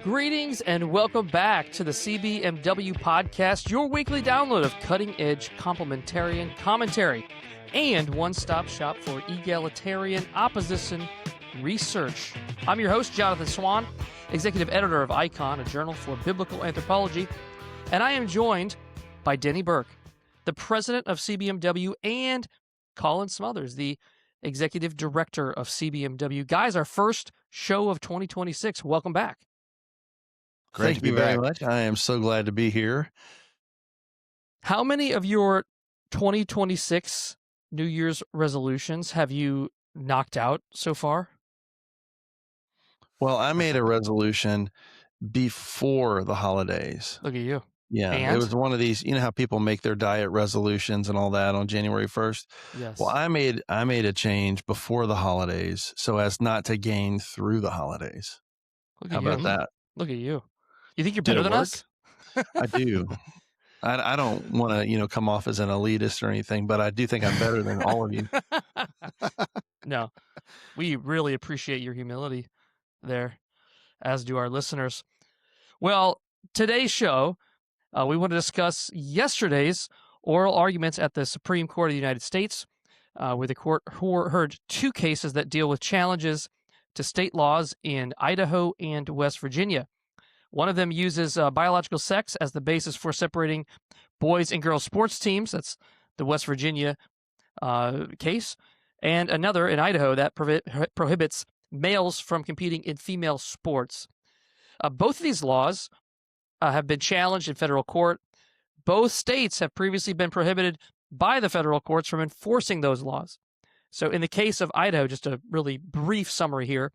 Greetings and welcome back to the CBMW Podcast, your weekly download of cutting-edge complementarian commentary and one-stop shop for egalitarian opposition research. I'm your host, Jon Swan, executive editor of Icon, a journal for biblical anthropology, and I am joined by Denny Burk, the president of CBMW, and Colin Smothers, the executive director of CBMW. Guys, our first show of 2026. Welcome back. Great to be back. Thank you very much. I am so glad to be here. How many of your 2026 New Year's resolutions have you knocked out so far? Well, I made a resolution before the holidays. Look at you. Yeah, and? It was one of these, you know how people make their diet resolutions and all that on January 1st? Yes. Well, I made a change before the holidays so as not to gain through the holidays. Look how at about you. that? Look at you. You think you're better than us? I do. I don't want to, come off as an elitist or anything, but I do think I'm better than all of you. No, we really appreciate your humility there, as do our listeners. Well, today's show, we want to discuss yesterday's oral arguments at the Supreme Court of the United States, where the court heard two cases that deal with challenges to state laws in Idaho and West Virginia. One of them uses biological sex as the basis for separating boys and girls sports teams. That's the West Virginia case. And another in Idaho that prohibits males from competing in female sports. Both of these laws have been challenged in federal court. Both states have previously been prohibited by the federal courts from enforcing those laws. So in the case of Idaho, just a really brief summary here,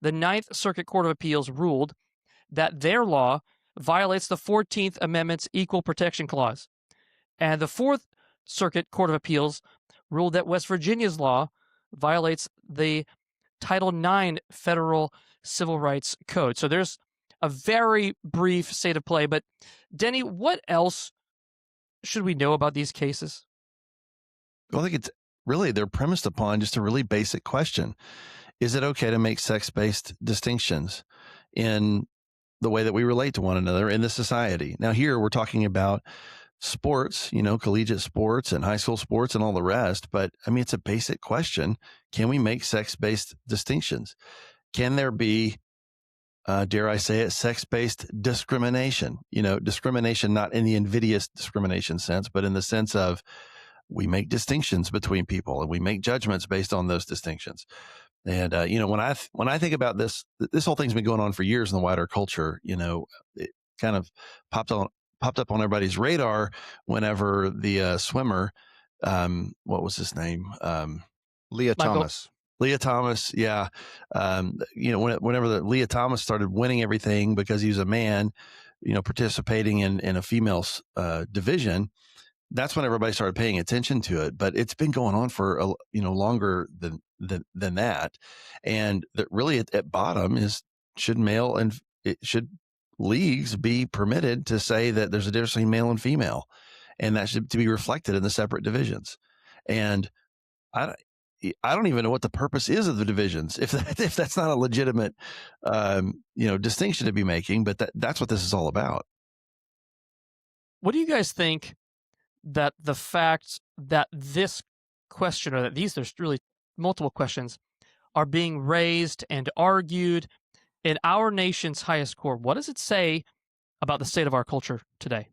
the Ninth Circuit Court of Appeals ruled that their law violates the 14th Amendment's Equal Protection Clause. And the Fourth Circuit Court of Appeals ruled that West Virginia's law violates the Title IX Federal Civil Rights Code. So there's a very brief state of play. But Denny, what else should we know about these cases? Well, I think they're premised upon just a really basic question. Is it okay to make sex-based distinctions in the way that we relate to one another in this society? Now, here we're talking about sports, collegiate sports and high school sports and all the rest. But I mean, it's a basic question. Can we make sex-based distinctions? Can there be, dare I say it, sex-based discrimination? Discrimination not in the invidious discrimination sense, but in the sense of we make distinctions between people and we make judgments based on those distinctions. And, when I think about this whole thing's been going on for years in the wider culture. It kind of popped up on everybody's radar whenever the swimmer, what was his name? Leah Thomas. Leah Thomas. Yeah. Whenever the Leah Thomas started winning everything because he was a man, participating in a female's division, that's when everybody started paying attention to it. But it's been going on for longer than that, and that really at bottom is should leagues be permitted to say that there's a difference between male and female, and that should to be reflected in the separate divisions. And I don't even know what the purpose is of the divisions if that's not a legitimate distinction to be making. But that's what this is all about. What do you guys think that the fact that this question, or that there's really multiple questions, are being raised and argued in our nation's highest court, what does it say about the state of our culture today?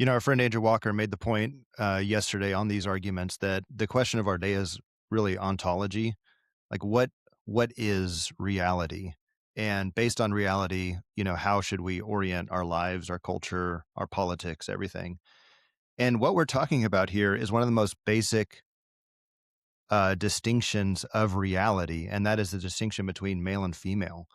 Our friend Andrew Walker made the point yesterday on these arguments that the question of our day is really ontology. Like what is reality? And based on reality, how should we orient our lives, our culture, our politics, everything? And what we're talking about here is one of the most basic distinctions of reality, and that is the distinction between male and female.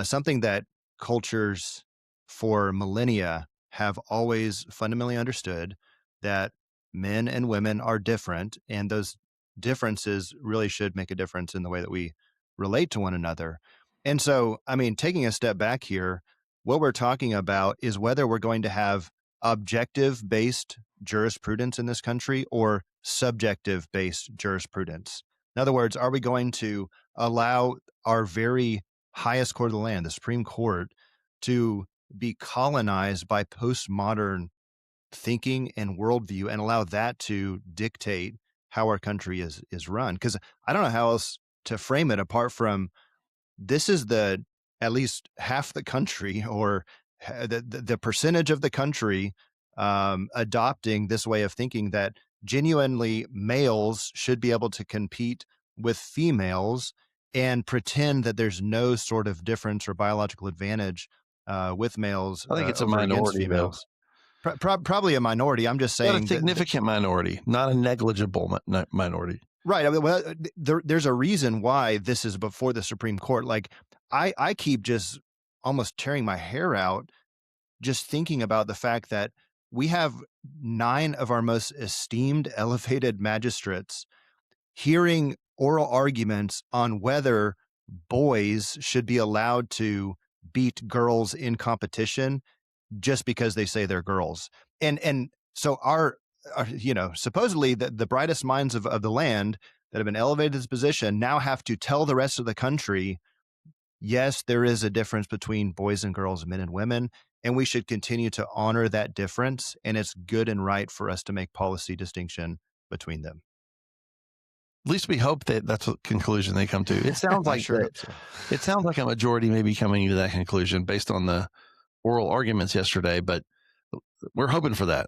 Something that cultures for millennia have always fundamentally understood, that men and women are different, and those differences really should make a difference in the way that we relate to one another. And so, taking a step back here, what we're talking about is whether we're going to have objective-based jurisprudence in this country or subjective-based jurisprudence. In other words, are we going to allow our very highest court of the land, the Supreme Court, to be colonized by postmodern thinking and worldview and allow that to dictate how our country is run. Because I don't know how else to frame it apart from this is at least half the country or the percentage of the country adopting this way of thinking that genuinely males should be able to compete with females and pretend that there's no sort of difference or biological advantage with males. I think it's a over against minority, though. females. Probably a minority. I'm just saying, not a significant minority, not a negligible minority. Right. Well, there's a reason why this is before the Supreme Court. Like I keep just almost tearing my hair out just thinking about the fact that we have 9 of our most esteemed, elevated magistrates hearing oral arguments on whether boys should be allowed to beat girls in competition just because they say they're girls. And so our supposedly the brightest minds of the land that have been elevated to this position now have to tell the rest of the country, yes, there is a difference between boys and girls, men and women, and we should continue to honor that difference. And it's good and right for us to make policy distinction between them. At least we hope that that's the conclusion they come to. It sounds like Sure hope so. It sounds like a majority may be coming to that conclusion based on the oral arguments yesterday, but we're hoping for that.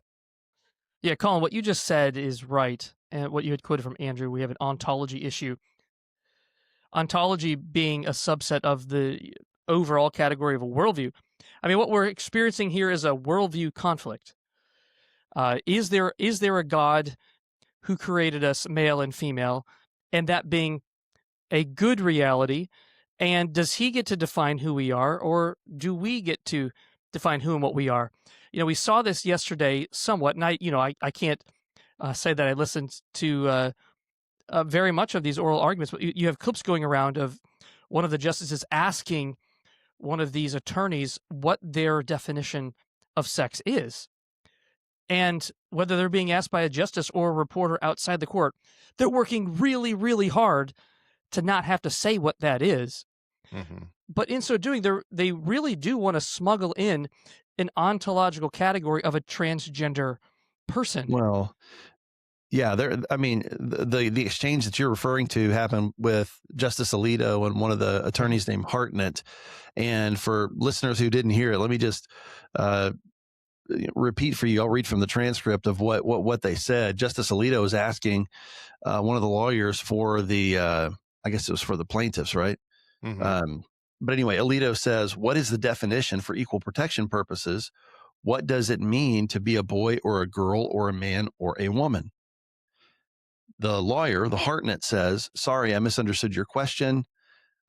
Yeah, Colin, what you just said is right. And what you had quoted from Andrew, we have an ontology issue. Ontology being a subset of the overall category of a worldview. I mean, what we're experiencing here is a worldview conflict. Is there a God who created us male and female, and that being a good reality? And does he get to define who we are, or do we get to define who and what we are? We saw this yesterday somewhat, and I can't say that I listened to very much of these oral arguments, but you have clips going around of one of the justices asking one of these attorneys what their definition of sex is. And whether they're being asked by a justice or a reporter outside the court, they're working really, really hard to not have to say what that is. Mm-hmm. But in so doing, they really do want to smuggle in an ontological category of a transgender person. Well, yeah, the exchange that you're referring to happened with Justice Alito and one of the attorneys named Hartnett. And for listeners who didn't hear it, let me just repeat for you. I'll read from the transcript of what they said. Justice Alito was asking one of the lawyers for the, I guess it was for the plaintiffs, right? Mm-hmm. But anyway, Alito says, what is the definition for equal protection purposes? What does it mean to be a boy or a girl or a man or a woman? The lawyer, the Hartnett, says, sorry, I misunderstood your question.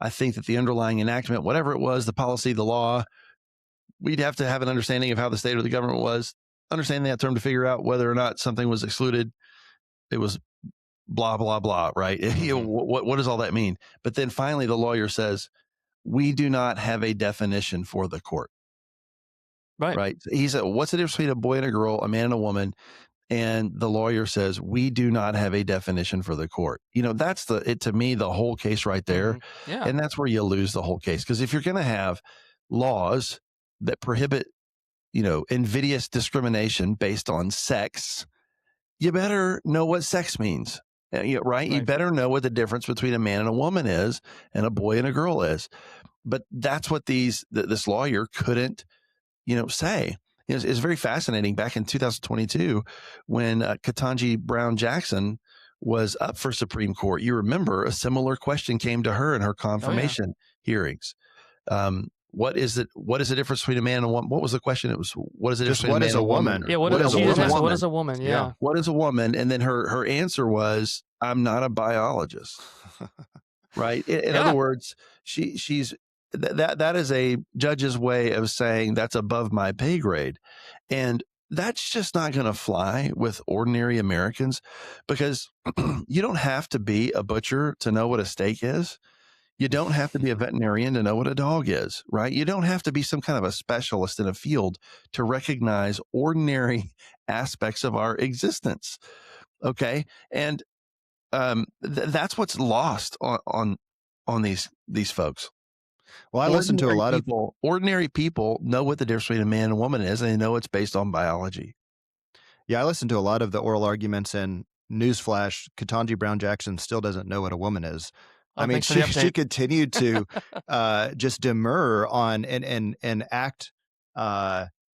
I think that the underlying enactment, whatever it was, the policy, the law, we'd have to have an understanding of how the state or the government was, understanding that term to figure out whether or not something was excluded. It was blah, blah, blah, right? What does all that mean? But then finally, the lawyer says, we do not have a definition for the court. Right. He said, what's the difference between a boy and a girl, a man and a woman? And the lawyer says, we do not have a definition for the court. That's to me, the whole case right there. Mm-hmm. Yeah. And that's where you lose the whole case. Because if you're going to have laws that prohibit, invidious discrimination based on sex, you better know what sex means, right? You better know what the difference between a man and a woman is and a boy and a girl is. But that's what this lawyer couldn't, say. It's very fascinating. Back in 2022, when Ketanji Brown Jackson was up for Supreme Court, you remember a similar question came to her in her confirmation hearings. What is the difference between a man and a woman? What was the question? It was, what is the difference between a man and a woman? Yeah, what is a woman? Yeah. What is a woman? And then her answer was, I'm not a biologist. Right? In other words, she's that is a judge's way of saying that's above my pay grade. And that's just not going to fly with ordinary Americans, because you don't have to be a butcher to know what a steak is. You don't have to be a veterinarian to know what a dog is, right? You don't have to be some kind of a specialist in a field to recognize ordinary aspects of our existence. Okay. And that's what's lost on these folks. Well, I listen to a lot of ordinary people know what the difference between a man and a woman is, and they know it's based on biology. Yeah, I listen to a lot of the oral arguments, and newsflash, Ketanji Brown Jackson still doesn't know what a woman is. I mean, she continued to just demur on and act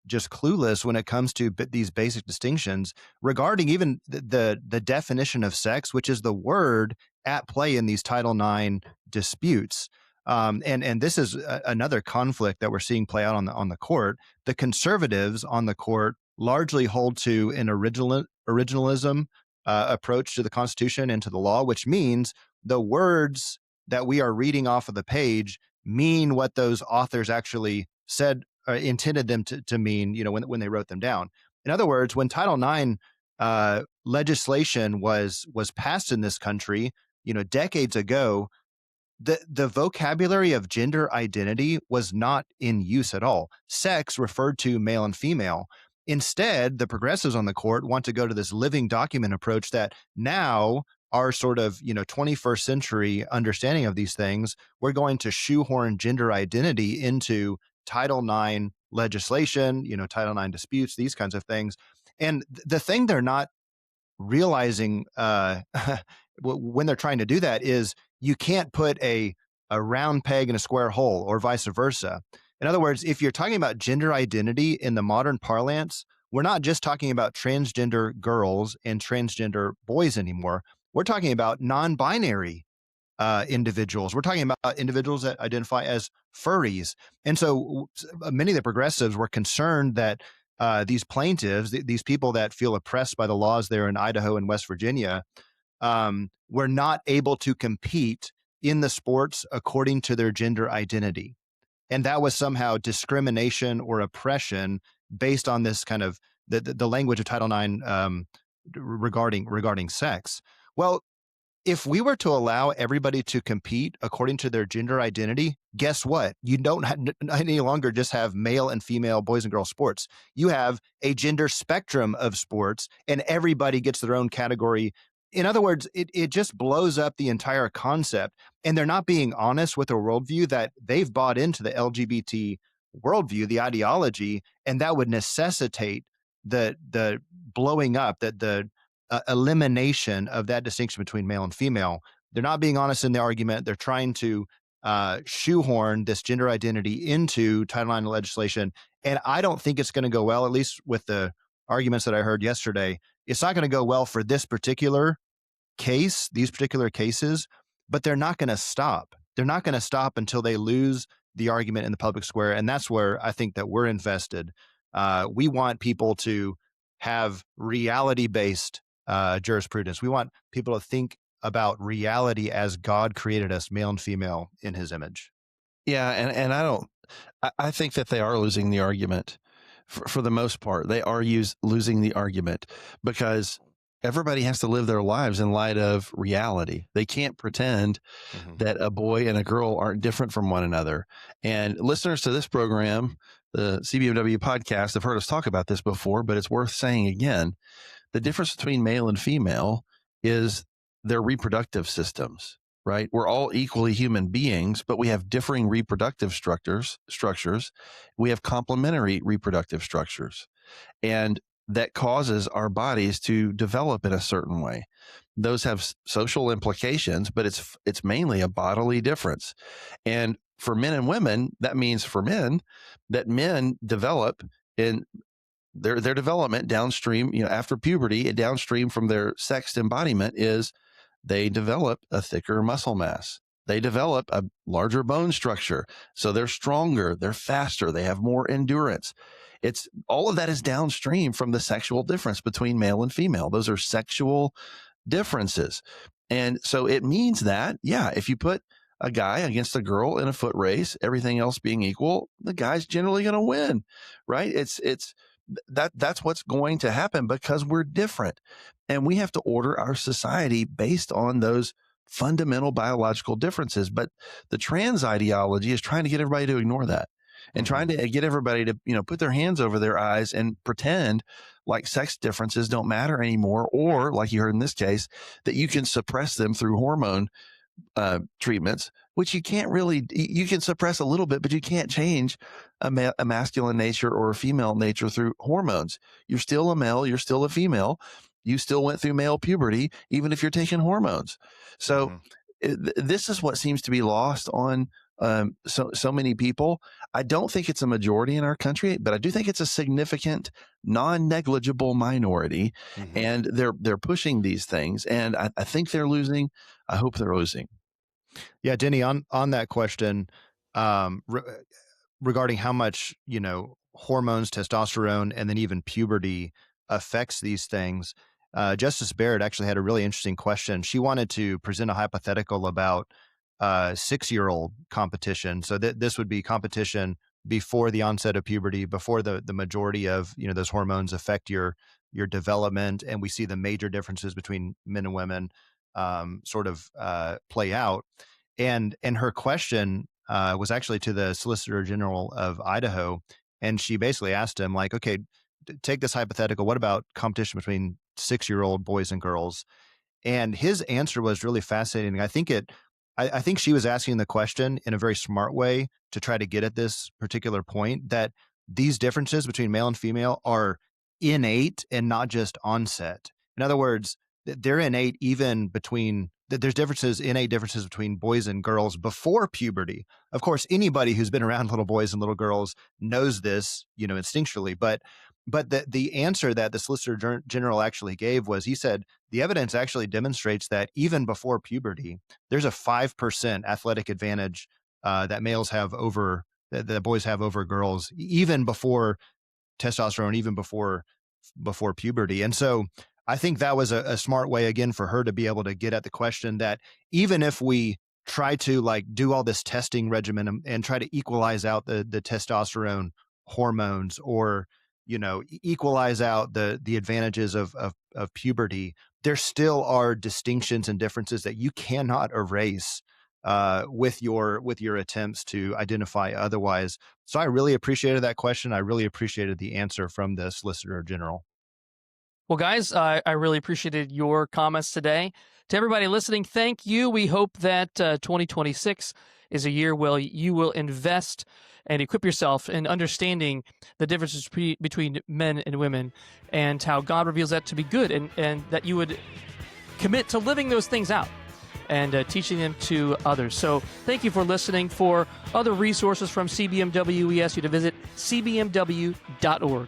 just clueless when it comes to these basic distinctions regarding even the definition of sex, which is the word at play in these Title IX disputes. And this is another conflict that we're seeing play out on the court. The conservatives on the court largely hold to an originalism approach to the Constitution and to the law, which means the words that we are reading off of the page mean what those authors actually said or intended them to mean, when they wrote them down. In other words, when Title IX legislation was passed in this country, decades ago, the vocabulary of gender identity was not in use at all. Sex referred to male and female. Instead, the progressives on the court want to go to this living document approach that now our sort of 21st century understanding of these things, we're going to shoehorn gender identity into Title IX legislation, Title IX disputes, these kinds of things. And the thing they're not realizing when they're trying to do that is you can't put a round peg in a square hole or vice versa. In other words, if you're talking about gender identity in the modern parlance, we're not just talking about transgender girls and transgender boys anymore. We're talking about non-binary individuals. We're talking about individuals that identify as furries. And so many of the progressives were concerned that these plaintiffs, these people that feel oppressed by the laws there in Idaho and West Virginia, were not able to compete in the sports according to their gender identity. And that was somehow discrimination or oppression based on this kind of the language of Title IX regarding sex. Well, if we were to allow everybody to compete according to their gender identity, guess what? You don't any longer just have male and female boys and girls sports. You have a gender spectrum of sports, and everybody gets their own category. In other words, it just blows up the entire concept. And they're not being honest with a worldview that they've bought into the LGBT worldview, the ideology, and that would necessitate the blowing up, the elimination of that distinction between male and female. They're not being honest in the argument. They're trying to shoehorn this gender identity into Title IX legislation. And I don't think it's going to go well, at least with the arguments that I heard yesterday. It's not going to go well for this particular case, these particular cases, but they're not going to stop. They're not going to stop until they lose the argument in the public square. And that's where I think that we're invested. We want people to have reality-based jurisprudence. We want people to think about reality as God created us, male and female, in his image. Yeah, and I think that they are losing the argument for the most part. They are losing the argument because everybody has to live their lives in light of reality. They can't pretend that a boy and a girl aren't different from one another. And listeners to this program, the CBMW podcast, have heard us talk about this before, but it's worth saying again. The difference between male and female is their reproductive systems, right? We're all equally human beings, but we have differing reproductive structures. We have complementary reproductive structures. And that causes our bodies to develop in a certain way. Those have social implications, but it's mainly a bodily difference. And for men and women, that means for men that men develop in their development downstream, after puberty, and downstream from their sex embodiment is they develop a thicker muscle mass. They develop a larger bone structure. So they're stronger, they're faster, they have more endurance. It's all of that is downstream from the sexual difference between male and female. Those are sexual differences. And so it means that, if you put a guy against a girl in a foot race, everything else being equal, the guy's generally going to win, right? That's what's going to happen because we're different. And we have to order our society based on those fundamental biological differences. But the trans ideology is trying to get everybody to ignore that and trying to get everybody to, put their hands over their eyes and pretend like sex differences don't matter anymore, or like you heard in this case, that you can suppress them through hormone treatments, which you can't really, you can suppress a little bit, but you can't change a masculine nature or a female nature through hormones. You're still a male, you're still a female. You still went through male puberty, even if you're taking hormones. So this is what seems to be lost on so many people. I don't think it's a majority in our country, but I do think it's a significant, non-negligible minority, and they're pushing these things, and I think they're losing. I hope they're losing. Yeah, Denny, on that question, regarding how much, hormones, testosterone, and then even puberty affects these things, Justice Barrett actually had a really interesting question. She wanted to present a hypothetical about 6-year-old competition. So this would be competition before the onset of puberty, before the majority of those hormones affect your development, and we see the major differences between men and women play out. And her question was actually to the Solicitor General of Idaho, and she basically asked him, like, okay, take this hypothetical. What about competition between 6-year-old boys and girls? And his answer was really fascinating. I think she was asking the question in a very smart way to try to get at this particular point, that these differences between male and female are innate and not just onset. In other words, they're innate even between, there's innate differences between boys and girls before puberty. Of course, anybody who's been around little boys and little girls knows this, instinctually. But the answer that the Solicitor General actually gave was, he said, the evidence actually demonstrates that even before puberty, there's a 5% athletic advantage that males have over, that boys have over girls, even before testosterone, even before puberty. And so I think that was a smart way, again, for her to be able to get at the question that even if we try to do all this testing regimen and try to equalize out the testosterone hormones, or equalize out the advantages of puberty, there still are distinctions and differences that you cannot erase with your attempts to identify otherwise. So I really appreciated that question. I really appreciated the answer from the Solicitor General. Well, guys, I really appreciated your comments today. To everybody listening, thank you. We hope that 2026 is a year where you will invest and equip yourself in understanding the differences between men and women, and how God reveals that to be good, and that you would commit to living those things out and teaching them to others. So thank you for listening. For other resources from CBMW, we ask you to visit cbmw.org.